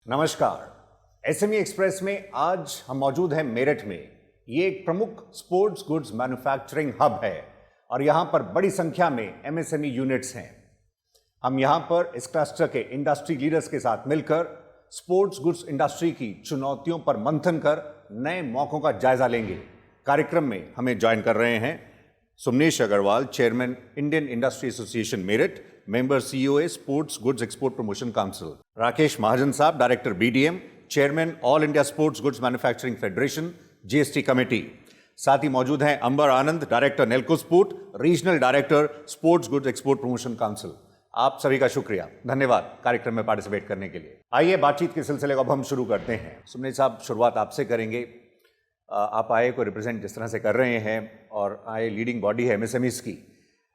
नमस्कार। SME express में आज हम मौजूद हैं मेरठ में। ये एक प्रमुख स्पोर्ट्स गुड्स मैन्युफैक्चरिंग हब है और यहाँ पर बड़ी संख्या में एमएसएमई यूनिट्स हैं। हम यहाँ पर इस क्लस्टर के इंडस्ट्री लीडर्स के साथ मिलकर स्पोर्ट्स गुड्स इंडस्ट्री की चुनौतियों पर मंथन कर नए मौकों का जायजा लेंगे। कार्यक्रम में हमें ज्वाइन कर रहे हैं Sumnesh Agarwal, chairman Indian industry association Meerut, member CEO sports goods export promotion council, Rakesh Mahajan sahab, director BDM, chairman all India sports goods manufacturing federation GST committee. साथ ही मौजूद हैं Amber Anand, director Nelco sport, regional director sports goods export promotion council. आप सभी का शुक्रिया, धन्यवाद कार्यक्रम में पार्टिसिपेट करने के लिए। आइए बातचीत के सिलसिले को अब हम शुरू करते हैं। सुमनेश साहब, शुरुआत आपसे करेंगे। आप आईए को रिप्रेजेंट जिस तरह से कर रहे हैं और आईए लीडिंग बॉडी है एमएसएमईज की,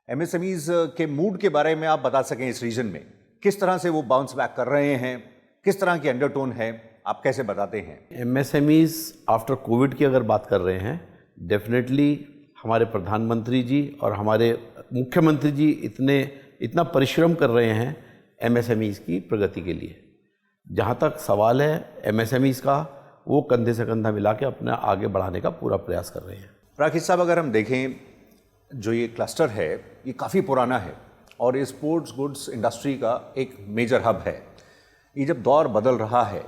एमएसएमईज के मूड के बारे में आप बता सकें इस रीजन में किस तरह से वो बाउंस बैक कर रहे हैं, किस तरह की अंडरटोन है, आप कैसे बताते हैं? एमएसएमईज आफ्टर कोविड की अगर बात कर रहे हैं, डेफिनेटली हमारे प्रधानमंत्री जी और हमारे मुख्यमंत्री जी इतना परिश्रम कर रहे हैं एमएसएमईज की प्रगति के लिए। जहाँ तक सवाल है एमएसएमईज का, वो कंधे से कंधा मिला के अपना आगे बढ़ाने का पूरा प्रयास कर रहे हैं। राकेश साहब, अगर हम देखें जो ये क्लस्टर है ये काफ़ी पुराना है और ये स्पोर्ट्स गुड्स इंडस्ट्री का एक मेजर हब है। ये जब दौर बदल रहा है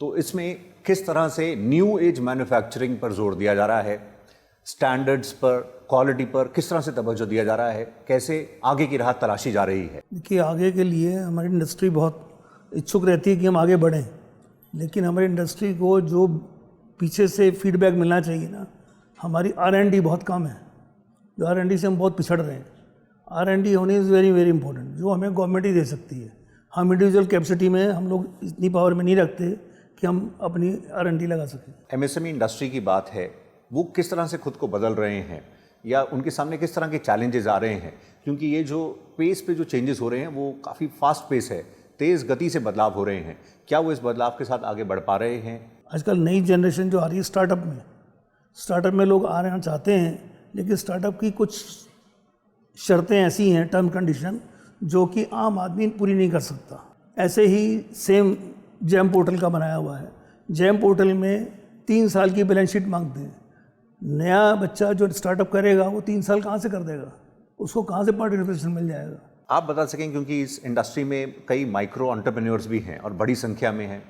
तो इसमें किस तरह से न्यू एज मैन्युफैक्चरिंग पर जोर दिया जा रहा है, स्टैंडर्ड्स पर, क्वालिटी पर किस तरह से तवज्जो दिया जा रहा है, कैसे आगे की राह तलाशी जा रही है? देखिए, आगे के लिए हमारी इंडस्ट्री बहुत इच्छुक रहती है कि हम आगे बढ़ें, लेकिन हमारी इंडस्ट्री को जो पीछे से फीडबैक मिलना चाहिए ना, हमारी R&D बहुत कम है। जो R&D से हम बहुत पिछड़ रहे हैं। R&D होनी इज़ वेरी वेरी इंपॉर्टेंट, जो हमें गवर्नमेंट ही दे सकती है। हम इंडिविजुअल कैपेसिटी में हम लोग इतनी पावर में नहीं रखते कि हम अपनी R&D लगा सकें। एमएसएमई इंडस्ट्री की बात है, वो किस तरह से खुद को बदल रहे हैं या उनके सामने किस तरह के चैलेंजेस आ रहे हैं? क्योंकि ये जो पेस पे जो चेंजेस हो रहे हैं वो काफ़ी फास्ट पेस है, तेज़ गति से बदलाव हो रहे हैं। क्या वो इस बदलाव के साथ आगे बढ़ पा रहे हैं? आजकल नई जनरेशन जो आ रही है स्टार्टअप में लोग आना चाहते हैं, लेकिन स्टार्टअप की कुछ शर्तें ऐसी हैं, टर्म कंडीशन, जो कि आम आदमी पूरी नहीं कर सकता। ऐसे ही सेम जैम पोर्टल का बनाया हुआ है। जैम पोर्टल में 3 साल की बैलेंस शीट मांगते हैं। नया बच्चा जो स्टार्टअप करेगा वो 3 साल कहाँ से कर देगा? उसको कहाँ से पार्टिसिपेशन मिल जाएगा? आप बता सकें, क्योंकि इस इंडस्ट्री में कई माइक्रो एंटरप्रेन्योर्स भी हैं और बड़ी संख्या में हैं,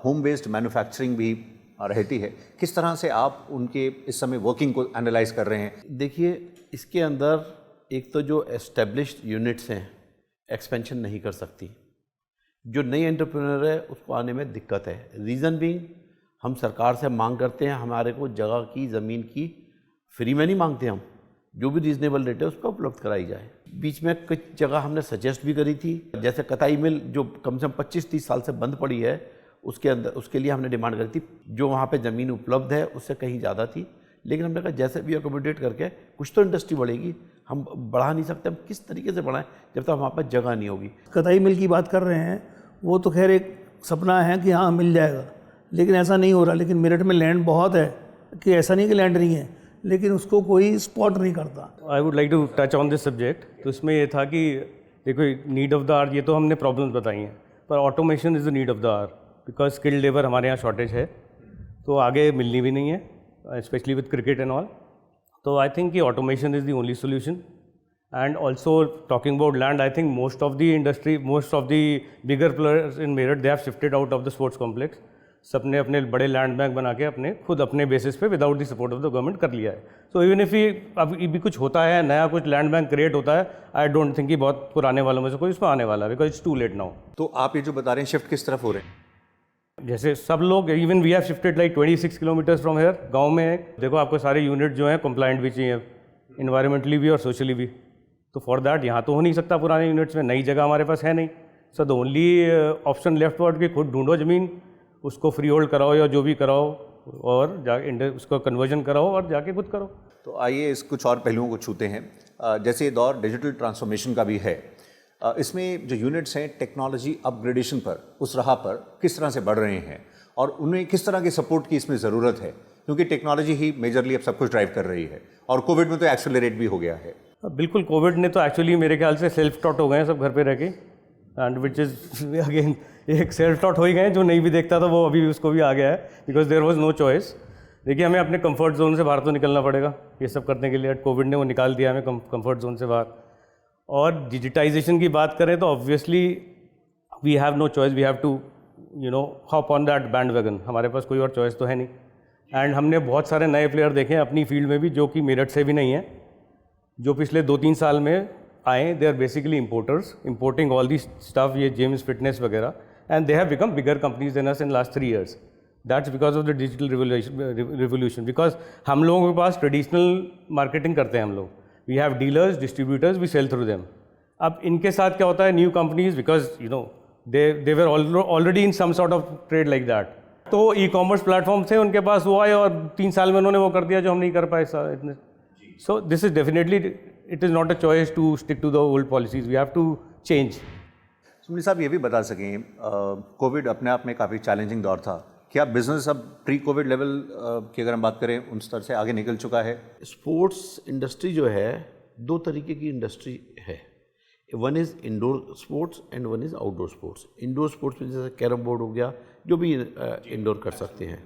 होम बेस्ड मैन्युफैक्चरिंग भी रहती है। किस तरह से आप उनके इस समय वर्किंग को एनालाइज कर रहे हैं? देखिए, इसके अंदर एक तो जो एस्टेब्लिश्ड यूनिट्स हैं एक्सपेंशन नहीं कर सकती। जो नई एंटरप्रेन्योर है उसको आने में दिक्कत है। रीज़न बीइंग, हम सरकार से मांग करते हैं हमारे को जगह की, ज़मीन की फ्री में नहीं मांगते हम, जो भी रीजनेबल रेट है उसको उपलब्ध कराई जाए। बीच में कुछ जगह हमने सजेस्ट भी करी थी, जैसे कताई मिल जो कम से कम 25-30 साल से बंद पड़ी है, उसके लिए हमने डिमांड करी थी। जो वहाँ पे ज़मीन उपलब्ध है उससे कहीं ज़्यादा थी, लेकिन हमने कहा जैसे भी अकोमोडेट करके कुछ तो इंडस्ट्री बढ़ेगी। हम बढ़ा नहीं सकते, हम किस तरीके से बढ़ाएं जब तक वहाँ पर जगह नहीं होगी। कताई मिल की बात कर रहे हैं, वो तो खैर एक सपना है कि हाँ मिल जाएगा, लेकिन ऐसा नहीं हो रहा। लेकिन मेरठ में लैंड बहुत है, कि ऐसा नहीं कि लैंड नहीं है, लेकिन उसको कोई स्पॉट नहीं करता। I would like to touch on this subject. तो इसमें ये था कि देखो, नीड ऑफ द आवर, ये तो हमने प्रॉब्लम्स बताई हैं, पर automation is the need of the hour, because skilled labour हमारे यहाँ शॉर्टेज है, तो आगे मिलनी भी नहीं है, specially with cricket and all. तो आई थिंक कि automation is the only solution. And also talking about land, I think most of the industry, most of the bigger players in Meerut, they have shifted out of the sports complex. सबने अपने बड़े land bank बना के खुद अपने basis पे without the support of the government कर लिया है। सो इवन इफ अभी भी कुछ होता है, नया कुछ लैंड बैंक क्रिएट होता है, आई डोंट थिंक कि बहुत पुराने वालों में से कोई इसमें आने वाला है, because it's too late now. तो आप ये जो बता रहे हैं, शिफ्ट किस तरफ हो रहे हैं? जैसे सब लोग, even we have shifted like 26 kilometres from here. गाँव में देखो, आपको सारे यूनिट जो हैं कंप्लाइंट भी चाहिए, इन्वायरमेंटली भी और सोशली भी। तो फॉर दैट यहाँ तो हो नहीं सकता पुराने यूनिट्स में, नई जगह हमारे पास है नहीं। So the only option left word कि खुद ढूंढो ज़मीन, उसको फ्री होल्ड कराओ या जो भी कराओ, और जाके उसको कन्वर्जन कराओ और जाके खुद करो। तो आइए इस कुछ और पहलुओं को छूते हैं। जैसे ये दौर डिजिटल ट्रांसफॉर्मेशन का भी है, इसमें जो यूनिट्स हैं टेक्नोलॉजी अपग्रेडेशन पर, उस राह पर किस तरह से बढ़ रहे हैं और उन्हें किस तरह की सपोर्ट की इसमें ज़रूरत है? क्योंकि टेक्नोलॉजी ही मेजरली अब सब कुछ ड्राइव कर रही है और कोविड में तो एक्सेलरेट भी हो गया है। बिल्कुल, कोविड ने तो एक्चुअली मेरे ख्याल से सेल्फ टॉट हो गए हैं सब घर पे रह के, एंड विच इज़ अगेन एक सेल्फ टॉट हो ही गए, जो नहीं भी देखता था वो अभी उसको भी आ गया है, because there was no choice. देखिए हमें अपने कंफर्ट जोन से बाहर तो निकलना पड़ेगा ये सब करने के लिए। कोविड ने वो निकाल दिया हमें कंफर्ट जोन से बाहर। और डिजिटाइजेशन की बात करें तो obviously we have no choice, we have to hop on that bandwagon. हमारे पास कोई और चॉइस तो है नहीं। एंड हमने बहुत सारे नए प्लेयर देखे हैं अपनी फील्ड में भी, जो कि मेरठ से भी नहीं है, जो पिछले 2-3 साल में आए। They are basically importers, importing all the stuff, ये जिम्स, फिटनेस वगैरह, and they have become bigger companies than us in last 3 years। That's because of the digital revolution. Because हम लोगों के पास ट्रेडिशनल मार्केटिंग करते हैं हम लोग, we have dealers, distributors, we sell through them. अब इनके साथ क्या होता है, new companies, because they were already in some sort of trade like that, तो ई कॉमर्स प्लेटफॉर्म थे उनके पास, वो आए और 3 साल में उन्होंने वो कर दिया जो हम नहीं कर पाए इतने। So this is definitely, it is not a choice to stick to the old policies, we have to change. Sunil साहब ये भी बता सकें, कोविड अपने आप में काफ़ी चैलेंजिंग दौर था, क्या बिजनेस अब प्री कोविड लेवल की अगर हम बात करें उन स्तर से आगे निकल चुका है? स्पोर्ट्स इंडस्ट्री जो है 2 तरीके की इंडस्ट्री है। One is indoor sports and one is outdoor sports. Indoor sports में जैसे कैरम बोर्ड हो गया, जो भी इंडोर कर सकते हैं।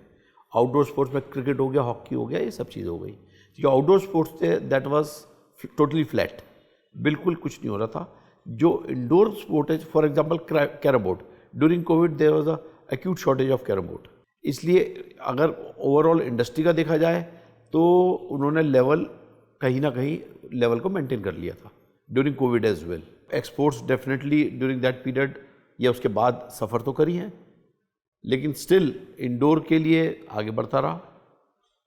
आउटडोर स्पोर्ट्स में क्रिकेट हो गया, हॉकी हो गया, ये सब चीज़ हो गई। जो आउटडोर स्पोर्ट्स थे दैट वाज टोटली फ्लैट, बिल्कुल कुछ नहीं हो रहा था। जो इंडोर स्पोर्ट है, for example carrom board, during covid there was a acute shortage of carrom board. इसलिए अगर ओवरऑल इंडस्ट्री का देखा जाए तो उन्होंने लेवल कहीं ना कहीं लेवल को मेंटेन कर लिया था during covid as well. Exports definitely during that period या उसके बाद सफ़र तो करी हैं, लेकिन स्टिल इंडोर के लिए आगे बढ़ता रहा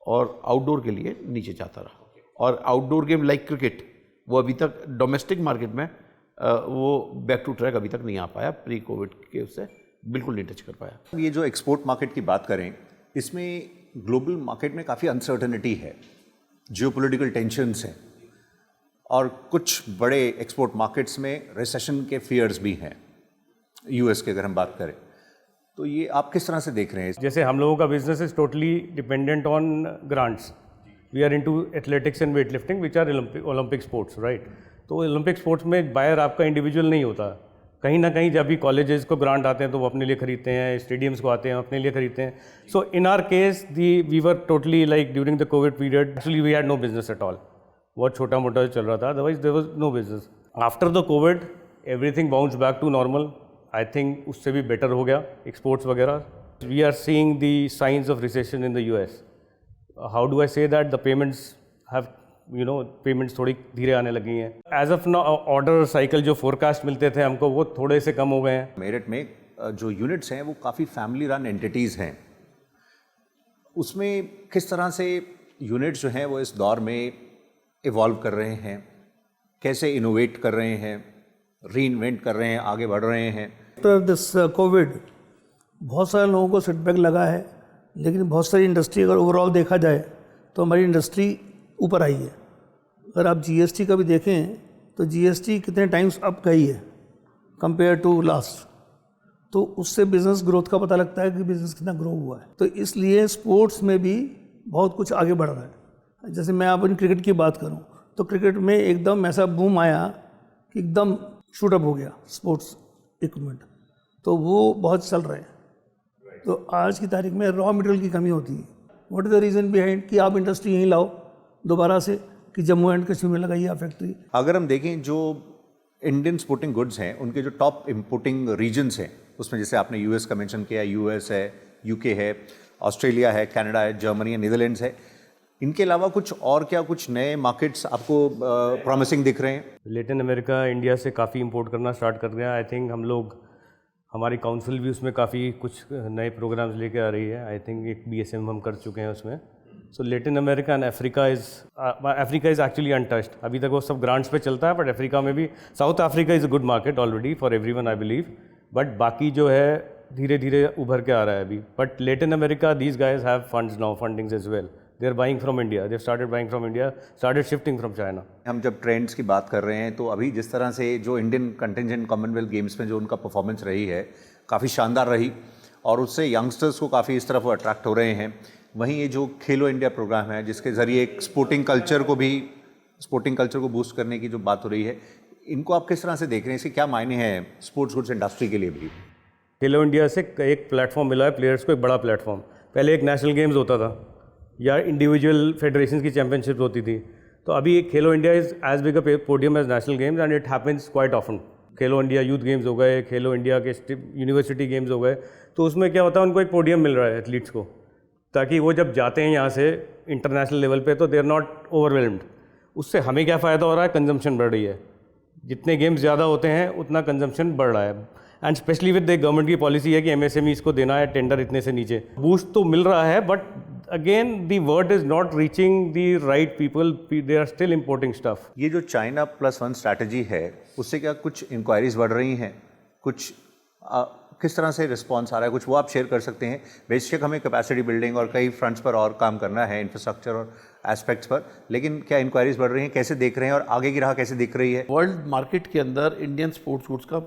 और आउटडोर के लिए नीचे जाता रहा। और आउटडोर गेम लाइक क्रिकेट, वो अभी तक डोमेस्टिक मार्केट में वो बैक टू ट्रैक अभी तक नहीं आ पाया, प्री कोविड के उससे बिल्कुल नहीं टच कर पाया। ये जो एक्सपोर्ट मार्केट की बात करें, इसमें ग्लोबल मार्केट में काफ़ी अनसर्टनिटी है, जियोपॉलिटिकल टेंशन्स हैं, और कुछ बड़े एक्सपोर्ट मार्केट्स में रिसेशन के फियर्स भी हैं। यूएस की अगर हम बात करें तो ये आप किस तरह से देख रहे हैं? जैसे हम लोगों का business is totally dependent on grants. We are into athletics and weight lifting which are Olympic sports, right. तो ओलंपिक स्पोर्ट्स में बायर आपका इंडिविजुअल नहीं होता, कहीं ना कहीं जब भी कॉलेजेस को ग्रांट आते हैं तो वो अपने लिए खरीदते हैं, स्टेडियम्स को आते हैं अपने लिए खरीदते हैं। So in our case we were totally like during the covid period actually we had no business at all. बहुत छोटा मोटा चल रहा था, otherwise there was no business. After the covid everything bounce back to normal. I think उससे भी better हो गया एक्सपोर्ट्स वगैरह। We are seeing the signs of recession in the US. How do I say that the payments have payments थोड़ी धीरे आने लगी हैं। As of now order cycle जो फोरकास्ट मिलते थे हमको वो थोड़े से कम हो गए हैं। मेरठ में जो यूनिट्स हैं वो काफ़ी फैमिली रन एंटिटीज़ हैं, उसमें किस तरह से यूनिट्स जो हैं वो इस दौर में इवॉल्व कर रहे हैं, कैसे इनोवेट कर रहे हैं, रीइन्वेंट कर रहे हैं, आगे बढ़ रहे हैं? आफ्टर दिस कोविड बहुत सारे लोगों को सेटबैक लगा है, लेकिन बहुत सारी इंडस्ट्री अगर ओवरऑल देखा जाए तो हमारी इंडस्ट्री ऊपर आई है। अगर आप जीएसटी का भी देखें तो जीएसटी कितने टाइम्स अप गई है कंपेयर टू लास्ट, तो उससे बिज़नेस ग्रोथ का पता लगता है कि बिज़नेस कितना ग्रो हुआ है। तो इसलिए स्पोर्ट्स में भी बहुत कुछ आगे बढ़ रहा है। जैसे मैं अपन क्रिकेट की बात करूं तो क्रिकेट में एकदम ऐसा बूम आया कि एकदम शूट अप हो गया स्पोर्ट्स इक्विपमेंट, तो वो बहुत चल रहे हैं। तो आज की तारीख में रॉ मटेरियल की कमी होती है। What is the reason behind कि आप इंडस्ट्री यहीं लाओ दोबारा से, कि जम्मू एंड कश्मीर में लगाइए आप फैक्ट्री। अगर हम देखें जो इंडियन स्पोर्टिंग गुड्स हैं उनके जो टॉप इंपोर्टिंग रीजन्स हैं, उसमें जैसे आपने यूएस का मेंशन किया, यूएस है, यूके है, ऑस्ट्रेलिया है, कनाडा है, जर्मनी है, नीदरलैंड्स है, इनके अलावा कुछ और क्या कुछ नए मार्केट्स आपको प्रॉमिसिंग दिख रहे हैं? लेटिन अमेरिका इंडिया से काफ़ी इंपोर्ट करना स्टार्ट कर दिया। आई थिंक हम लोग, हमारी काउंसिल भी उसमें काफ़ी कुछ नए प्रोग्राम्स लेके आ रही है। आई थिंक एक BSM हम कर चुके हैं उसमें। So Latin America and Africa is actually untouched. अभी तक वो सब ग्रांट्स पे चलता है, बट अफ्रीका में भी, south Africa is a good market already for everyone I believe, but बाकी जो है धीरे धीरे उभर के आ रहा है अभी। But Latin America, these guys have funds now, fundings as well. They are buying from India, they started buying from India, started shifting from China. हम जब ट्रेंड्स की बात कर रहे हैं तो अभी जिस तरह से जो इंडियन कंटिजेंट कॉमनवेल्थ गेम्स में जो उनका परफॉर्मेंस रही है काफ़ी शानदार रही, और उससे यंगस्टर्स को काफ़ी इस तरफ अट्रैक्ट हो रहे हैं। वहीं ये जो खेलो इंडिया प्रोग्राम है जिसके ज़रिए एक स्पोर्टिंग कल्चर को बूस्ट करने की जो बात हो रही है, इनको आप किस तरह से देख रहे हैं? इसके क्या मायने हैं स्पोर्ट्स गुड्स इंडस्ट्री के लिए भी? खेलो इंडिया से एक प्लेटफॉर्म मिला है प्लेयर्स को, एक बड़ा प्लेटफॉर्म। पहले एक नेशनल गेम्स होता था या इंडिविजुअल फेडरेशंस की चैंपियनशिप होती थी, तो अभी एक Khelo India is as big a podium as national games and it happens quite often. Khelo India youth games हो गए, खेलो इंडिया के यूनिवर्सिटी गेम्स हो गए, तो उसमें क्या होता है उनको एक पोडियम मिल रहा है एथलीट्स को, ताकि वो जब जाते हैं यहाँ से इंटरनेशनल लेवल पे तो दे आर नॉट ओवरवेल्म्ड। उससे हमें क्या फ़ायदा हो रहा है, कंजम्पशन बढ़ रही है। जितने गेम्स ज़्यादा होते हैं उतना कंजम्पशन बढ़ रहा है and specially with the government की पॉलिसी है कि एमएसएमईज को देना है टेंडर इतने से नीचे। बूस्ट तो मिल रहा है but again the word is not reaching the right people, they are still importing stuff. ये जो चाइना +1 स्ट्रैटेजी है उससे क्या कुछ इंक्वायरीज बढ़ रही हैं, कुछ किस तरह से रिस्पॉन्स आ रहा है, कुछ वो आप शेयर कर सकते हैं? बेशक हमें कैपेसिटी बिल्डिंग और कई फ्रंट्स पर और काम करना है, इंफ्रास्ट्रक्चर और एस्पेक्ट्स पर, लेकिन क्या इंक्वायरीज बढ़ रही हैं, कैसे देख रहे हैं और आगे की राह कैसे दिख रही है? वर्ल्ड मार्केट के अंदर इंडियन स्पोर्ट्स गुड्स का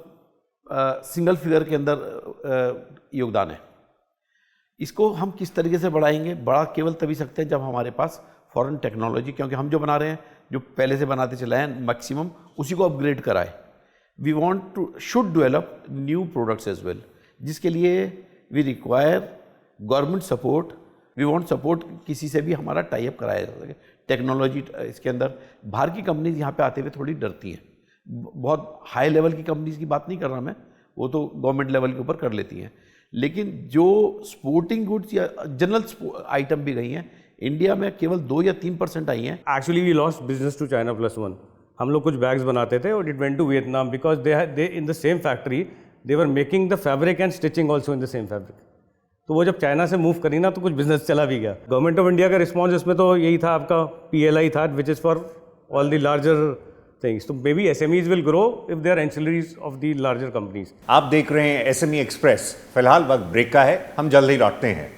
सिंगल फिगर के अंदर योगदान है। इसको हम किस तरीके से बढ़ाएंगे? बढ़ा केवल तभी सकते हैं जब हमारे पास फॉरेन टेक्नोलॉजी, क्योंकि हम जो बना रहे हैं जो पहले से बनाते चले हैं मैक्सिमम, उसी को अपग्रेड कराए। We want to should develop new products as well, जिसके लिए we require government support. We want support, किसी से भी हमारा टाई अप कराया जा सके। टेक्नोलॉजी इसके अंदर बाहर की कंपनीज यहाँ पे आते हुए थोड़ी डरती हैं। बहुत हाई लेवल की कंपनीज की बात नहीं कर रहा मैं, वो तो गवर्नमेंट लेवल के ऊपर कर लेती हैं, लेकिन जो स्पोर्टिंग गुड्स या जनरल आइटम भी गई हैं इंडिया में केवल 2 या 3% आई हैं। Actually we lost business to China +1। हम लोग कुछ बैग्स बनाते थे और it went to Vietnam because they in the same factory they were making the fabric and stitching also in the same fabric. तो वो जब चाइना से मूव करी ना तो कुछ बिजनेस चला भी गया। गवर्नमेंट ऑफ इंडिया का रिस्पॉन्स इसमें तो यही था, आपका PLI था which is for all the larger things. तो may be SMEs will grow if they are ancillaries of the larger companies. आप देख रहे हैं SME एक्सप्रेस। फिलहाल वक्त ब्रेक का है, हम जल्द ही लौटते हैं।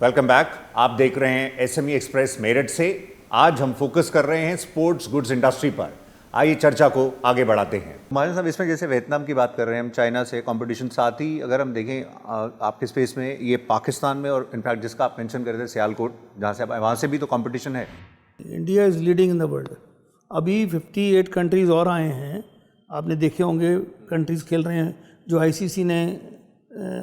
Welcome back. आप देख रहे हैं SME एक्सप्रेस मेरठ से। आज हम फोकस कर रहे हैं स्पोर्ट्स गुड्स इंडस्ट्री पर। आइए चर्चा को आगे बढ़ाते हैं। महाजन साहब, इसमें जैसे वियतनाम की बात कर रहे हैं हम, चाइना से कंपटीशन, साथ ही अगर हम देखें आपके स्पेस में ये पाकिस्तान में और इनफैक्ट जिसका आप मेंशन कर रहे थे सियालकोट, जहाँ से वहाँ से भी तो कंपटीशन है। India is leading in the world. अभी 58 कंट्रीज़ और आए हैं, आपने देखे होंगे कंट्रीज़ खेल रहे हैं जो ICC ने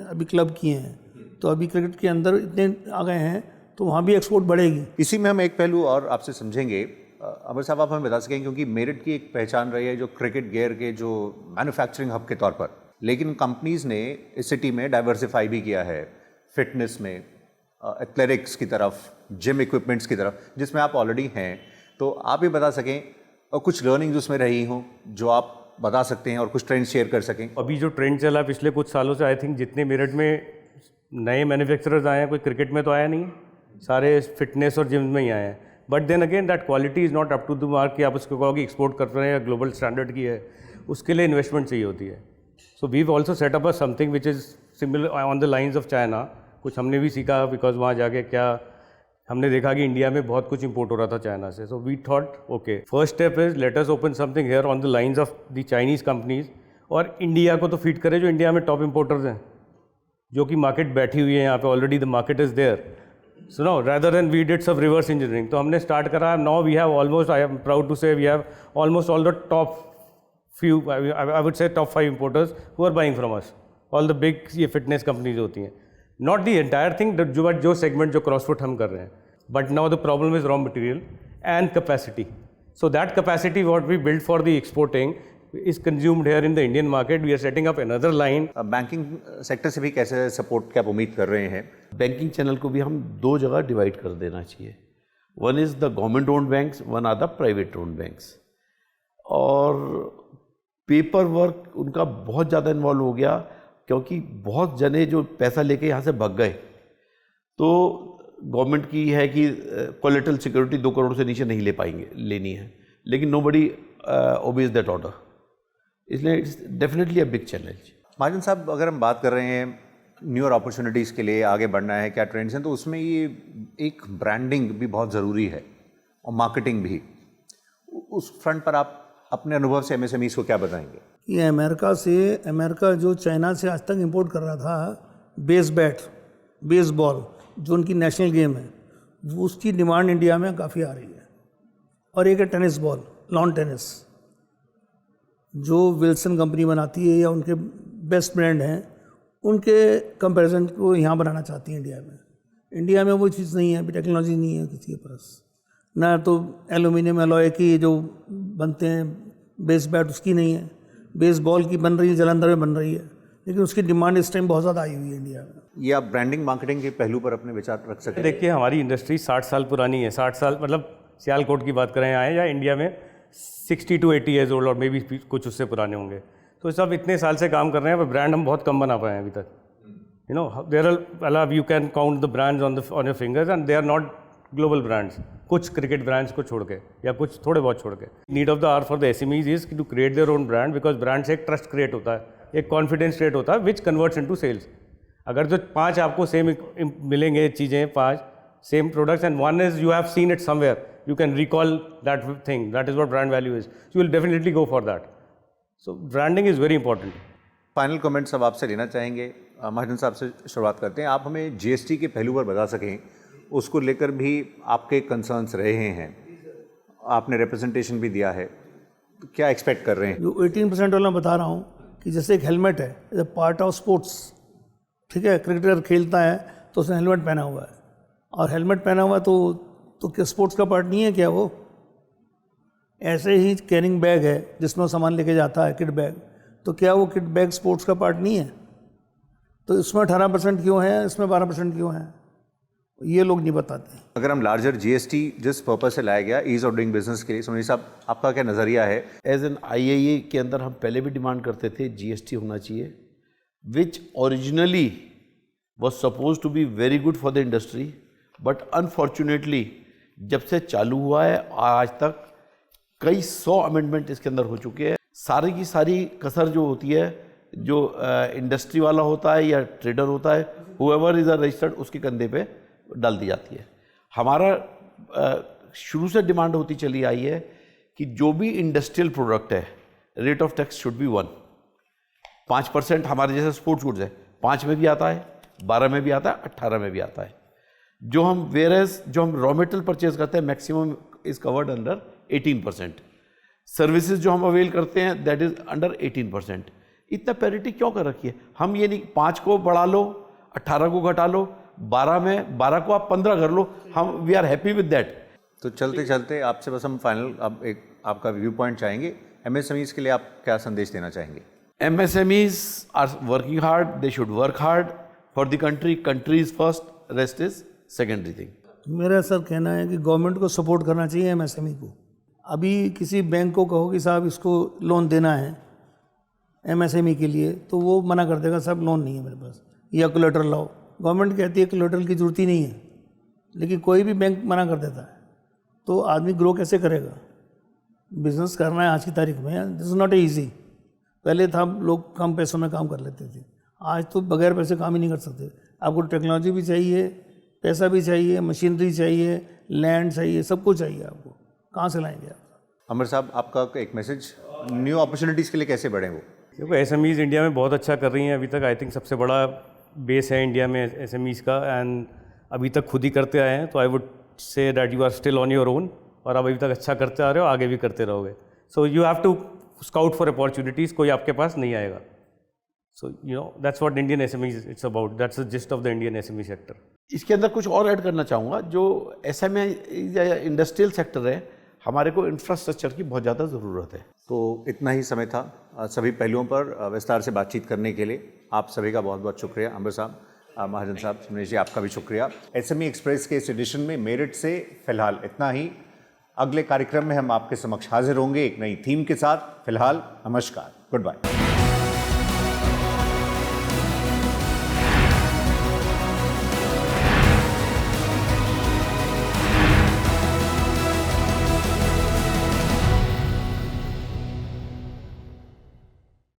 अभी क्लब किए हैं। तो अभी क्रिकेट के अंदर इतने आ गए हैं तो वहाँ भी एक्सपोर्ट बढ़ेगी। इसी में हम एक पहलू और आपसे समझेंगे। अमर साहब, आप हमें बता सकें, क्योंकि मेरठ की एक पहचान रही है जो क्रिकेट गियर के जो मैन्युफैक्चरिंग हब के तौर पर, लेकिन कंपनीज़ ने इस सिटी में डाइवर्सिफाई भी किया है फिटनेस में, एथलेटिक्स की तरफ, जिम इक्विपमेंट्स की तरफ, जिसमें आप ऑलरेडी हैं। तो आप ये बता सकें और कुछ लर्निंग्स उसमें रही हों जो आप बता सकते हैं और कुछ ट्रेंड शेयर कर सकें। अभी जो ट्रेंड चला पिछले कुछ सालों से, आई थिंक जितने मेरठ में नए मैन्युफैक्चरर्स आए हैं, कोई क्रिकेट में तो आया नहीं, सारे फिटनेस और जिम में ही आए हैं। But then again that quality is not up to the mark कि आप उसको कहोगे एक्सपोर्ट कर रहे हैं या ग्लोबल स्टैंडर्ड की है, उसके लिए इन्वेस्टमेंट चाहिए होती है। So we also set up something which is similar on the lines of China. कुछ हमने भी सीखा बिकॉज वहाँ जाके क्या हमने देखा कि इंडिया में बहुत कुछ इंपोर्ट हो रहा था चाइना से। So we thought okay, first step is let us open something here on the lines of the Chinese companies, और इंडिया को तो फीड करे जो इंडिया में टॉप इंपोर्टर्स हैं, जो कि मार्केट बैठी हुई है यहाँ पे, already the market is there. So no rather than we did सब रिवर्स इंजीनियरिंग। तो हमने स्टार्ट करा। Now we have almost, I am proud to say, we have almost all the top few, I would say top 5 importers who are buying from us, all the big ये fitness companies होती हैं। Not the entire thing, जो segment जो CrossFit हम कर रहे हैं, but now the problem is raw material and capacity. So that capacity what we build for the exporting is consumed here in the Indian market. We are setting up another line. Banking sector से भी कैसे support क्या उम्मीद कर रहे हैं? Banking channel को भी हम 2 जगह डिवाइड कर देना चाहिए। One is the government owned banks, one are the private owned banks. और पेपर वर्क उनका बहुत ज़्यादा इन्वॉल्व हो गया, क्योंकि बहुत जने जो पैसा लेके यहाँ से भाग गए। तो गवर्नमेंट की है कि कोलेटरल सिक्योरिटी 2 करोड़ से नीचे नहीं लेनी है, लेकिन नोबडी ओबेज दैट ऑर्डर। इसलिए it's definitely a big challenge. Mahajan sahab, अगर हम बात कर रहे हैं न्यूअर अपॉर्चुनिटीज़ के लिए आगे बढ़ना है, क्या ट्रेंड्स हैं, तो उसमें ये एक ब्रांडिंग भी बहुत ज़रूरी है और मार्केटिंग भी। उस फ्रंट पर आप अपने अनुभव से एमएसएमईज़ को क्या बताएंगे? ये अमेरिका जो चाइना से आज तक इंपोर्ट कर रहा था बेसबॉल जो उनकी नेशनल गेम है, वो उसकी डिमांड इंडिया में काफ़ी आ रही है। और एक है टेनिस बॉल, लॉन टेनिस, जो विल्सन कंपनी बनाती है या उनके बेस्ट ब्रांड हैं, उनके कंपैरिजन को यहाँ बनाना चाहती है इंडिया में। इंडिया में वो चीज़ नहीं है, अभी टेक्नोलॉजी नहीं है किसी के पास, ना तो एल्यूमिनियम एलॉय की जो बनते हैं बेस बैट उसकी नहीं है, बेस बॉल की बन रही है, जलंधर में बन रही है, लेकिन उसकी डिमांड इस टाइम बहुत ज़्यादा आई हुई है इंडिया में। ये आप ब्रांडिंग मार्केटिंग के पहलू पर अपने विचार रख सकें? देखिए, हमारी इंडस्ट्री 60 साल पुरानी है। 60 साल मतलब सियालकोट की बात करें आए, या इंडिया में 60 to 80 ईयर्स ओल्ड, और मे बी कुछ उससे पुराने होंगे। तो सब इतने साल से काम कर रहे हैं, पर ब्रांड हम बहुत कम बना पाए हैं अभी तक। You know, there are you can count the brands on your fingers, and they are not global brands, कुछ क्रिकेट ब्रांड्स को छोड़ के या कुछ थोड़े बहुत छोड़ के। Need of the hour for the SMEs is to create their own brand, because brand से एक ट्रस्ट क्रिएट होता है, एक कॉन्फिडेंस क्रिएट होता है, विच कन्वर्ट्स इनटू सेल्स। अगर जो 5 आपको सेम मिलेंगे चीज़ें, 5 same products, and one is you have seen it somewhere, you can recall that thing, that is what brand value is, so you will definitely go for that. So branding is very important. Final comments अब आपसे लेना चाहेंगे। महाजन साहब से शुरुआत करते हैं। आप हमें जीएसटी के पहलू पर बता सकें, उसको लेकर भी आपके कंसर्न्स रहे हैं, आपने रिप्रेजेंटेशन भी दिया है, तो क्या एक्सपेक्ट कर रहे हैं? जो 18% वाला मैं बता रहा हूँ कि जैसे एक हेलमेट है, is a part of sports, ठीक है, क्रिकेटर खेलता है तो उसने हेलमेट पहना हुआ है, और हेलमेट पहना हुआ तो क्या स्पोर्ट्स का पार्ट नहीं है क्या वो? ऐसे ही कैरिंग बैग है जिसमें वो सामान लेके जाता है, किट बैग, तो क्या वो किट बैग स्पोर्ट्स का पार्ट नहीं है? तो इसमें 18% क्यों है, इसमें 12% क्यों है, ये लोग नहीं बताते। अगर हम लार्जर जीएसटी जिस पर्पज से लाया गया, ईज ऑफ डूइंग बिजनेस के लिए, सुनील साहब आपका क्या नज़रिया है? एज एन IAA के अंदर हम पहले भी डिमांड करते थे GST होना चाहिए, which originally was suppose to be very good for the industry, but unfortunately जब से चालू हुआ है आज तक कई 100 अमेंडमेंट इसके अंदर हो चुके हैं। सारी की सारी कसर जो होती है, जो इंडस्ट्री वाला होता है या ट्रेडर होता है, हुएवर इज़ अ रजिस्टर्ड, उसके कंधे पे डाल दी जाती है। हमारा शुरू से डिमांड होती चली आई है कि जो भी इंडस्ट्रियल प्रोडक्ट है, rate of tax should be 1। 5% हमारे जैसे स्पोर्ट्स गुड्स है, 5 में भी आता है, 12 में भी आता है, 18 में भी आता है। जो हम जो हम रॉ मटेरियल परचेज करते हैं, maximum is covered under 18%। Services जो हम अवेल करते हैं, दैट इज अंडर 18%। इतना पैरिटी क्यों कर रखी है? हम ये नहीं 5 को बढ़ा लो, 18 को घटा लो, 12 को आप 15 कर लो, हम we are happy with that. तो चलते चलते आपसे बस हम फाइनल अब एक आपका व्यू पॉइंट चाहेंगे, एमएसएमईज के लिए आप क्या संदेश देना चाहेंगे? MSMEs are working hard, they should work hard for the country. Country is first, rest is secondary thing. मेरा सर कहना है कि गवर्नमेंट को सपोर्ट करना चाहिए MSME को। अभी किसी बैंक को कहो कि साहब इसको लोन देना है MSME के लिए, तो वो मना कर देगा, साहब लोन नहीं है मेरे पास, या कोलेटरल लाओ। गवर्नमेंट कहती है कोलेटरल की ज़रूरत ही नहीं है, लेकिन कोई भी बैंक मना कर देता है, तो आदमी ग्रो कैसे करेगा? बिजनेस करना है आज की तारीख में, दिस इज़ नॉट ईजी। पहले था लोग कम पैसों में काम कर लेते थे, आज तो बगैर पैसे काम ही नहीं कर सकते। आपको टेक्नोलॉजी भी चाहिए, पैसा भी चाहिए, मशीनरी चाहिए, लैंड चाहिए, सब कुछ चाहिए। आपको कहाँ से लाएंगे आप? अमर साहब आपका एक मैसेज, न्यू अपॉर्चुनिटीज़ के लिए कैसे बढ़ें वो? क्योंकि एसएमईज इंडिया में बहुत अच्छा कर रही हैं अभी तक। आई थिंक सबसे बड़ा बेस है इंडिया में एसएमईज का, एंड अभी तक खुद ही करते आए हैं, तो I would say that you are still on your own, और आप अभी तक अच्छा करते आ रहे हो, आगे भी करते रहोगे। So you have to scout for opportunities, कोई आपके पास नहीं आएगा। So you know that's what Indian SMEs it's about, that's the gist of the Indian SME sector. इसके अंदर कुछ और ऐड करना चाहूँगा, जो SME या इंडस्ट्रियल सेक्टर है, हमारे को इंफ्रास्ट्रक्चर की बहुत ज़्यादा ज़रूरत है। तो इतना ही समय था सभी पहलुओं पर विस्तार से बातचीत करने के लिए। आप सभी का बहुत बहुत शुक्रिया। अमर साहब, महाजन साहब, सुनीश जी, आपका भी शुक्रिया। SME एक्सप्रेस के इस एडिशन में मेरठ से फिलहाल इतना ही। अगले कार्यक्रम में हम आपके समक्ष हाजिर होंगे एक नई थीम के साथ। फिलहाल नमस्कार, गुड बाय।